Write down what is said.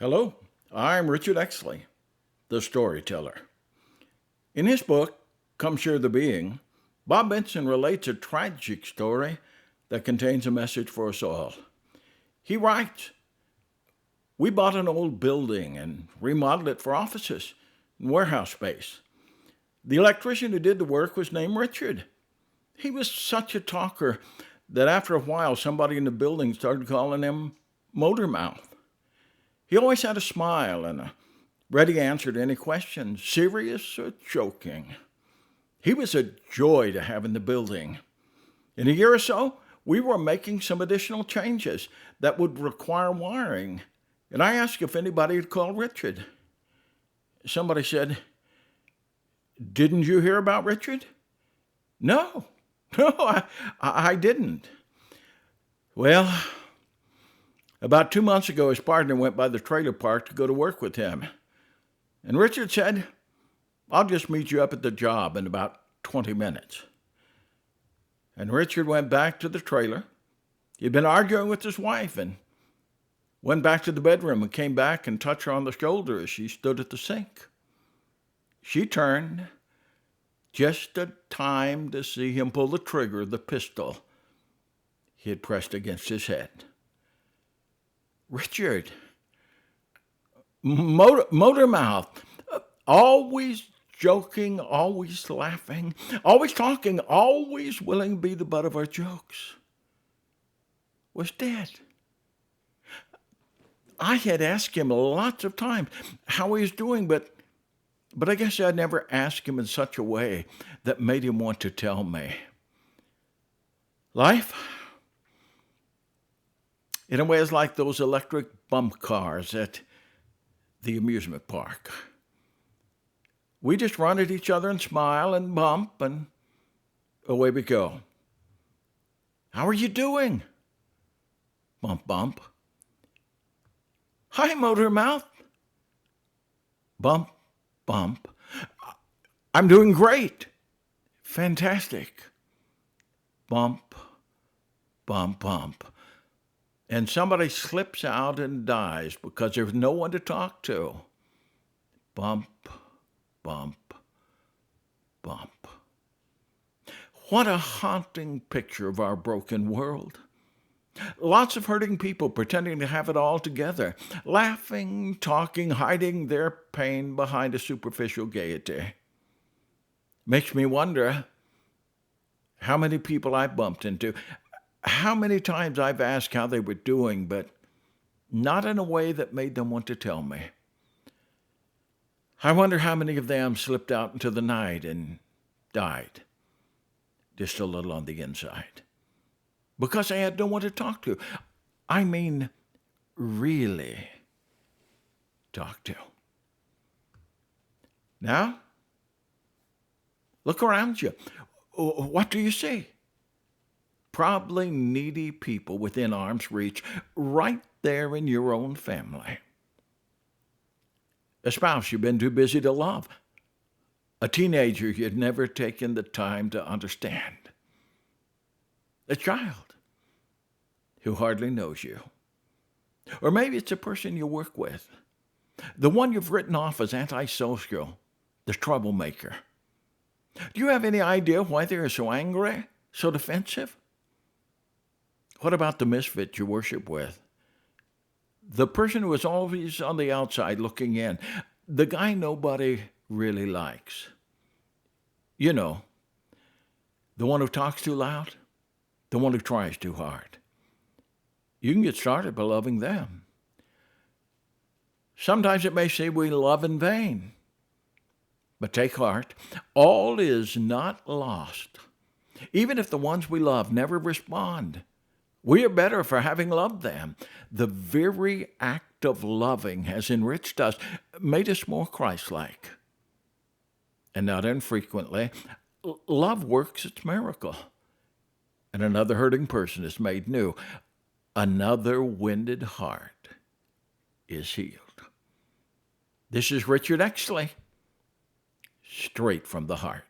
Hello, I'm Richard Exley, the storyteller. In his book, Come Share the Being, Bob Benson relates a tragic story that contains a message for us all. He writes, "We bought an old building and remodeled it for offices and warehouse space. The electrician who did the work was named Richard. He was such a talker that after a while somebody in the building started calling him Motor Mouth. He always had a smile and a ready answer to any question, serious or joking. He was a joy to have in the building. In a year or so, we were making some additional changes that would require wiring, and I asked if anybody had called Richard. Somebody said, 'Didn't you hear about Richard?' No, I didn't. Well, about 2 months ago, his partner went by the trailer park to go to work with him. And Richard said, 'I'll just meet you up at the job in about 20 minutes. And Richard went back to the trailer. He'd been arguing with his wife and went back to the bedroom and came back and touched her on the shoulder as she stood at the sink. She turned just in time to see him pull the trigger of the pistol he had pressed against his head. Richard, motor mouth, always joking, always laughing, always talking, always willing to be the butt of our jokes, was dead. I had asked him lots of times how he was doing, but I guess I'd never asked him in such a way that made him want to tell me. Life, in a way, is like those electric bump cars at the amusement park. We just run at each other and smile and bump, and away we go. How are you doing? Bump, bump. Hi, Motor Mouth. Bump, bump. I'm doing great. Fantastic. Bump, bump, bump. And somebody slips out and dies because there's no one to talk to. Bump, bump, bump. What a haunting picture of our broken world. Lots of hurting people pretending to have it all together, laughing, talking, hiding their pain behind a superficial gayety. Makes me wonder how many people I bumped into, how many times I've asked how they were doing, but not in a way that made them want to tell me. I wonder how many of them slipped out into the night and died, just a little on the inside, because they had no one to talk to. I mean, really talk to. Now, look around you. What do you see? Probably needy people within arm's reach, right there in your own family. A spouse you've been too busy to love. A teenager you'd never taken the time to understand. A child who hardly knows you. Or maybe it's a person you work with. The one you've written off as antisocial, the troublemaker. Do you have any idea why they are so angry, so defensive? What about the misfit you worship with? The person who is always on the outside looking in. The guy nobody really likes. You know, the one who talks too loud, the one who tries too hard. You can get started by loving them. Sometimes it may seem we love in vain. But take heart, all is not lost. Even if the ones we love never respond, we are better for having loved them. The very act of loving has enriched us, made us more Christ-like. And not infrequently, love works its miracle. And another hurting person is made new. Another wounded heart is healed. This is Richard Exley, straight from the heart.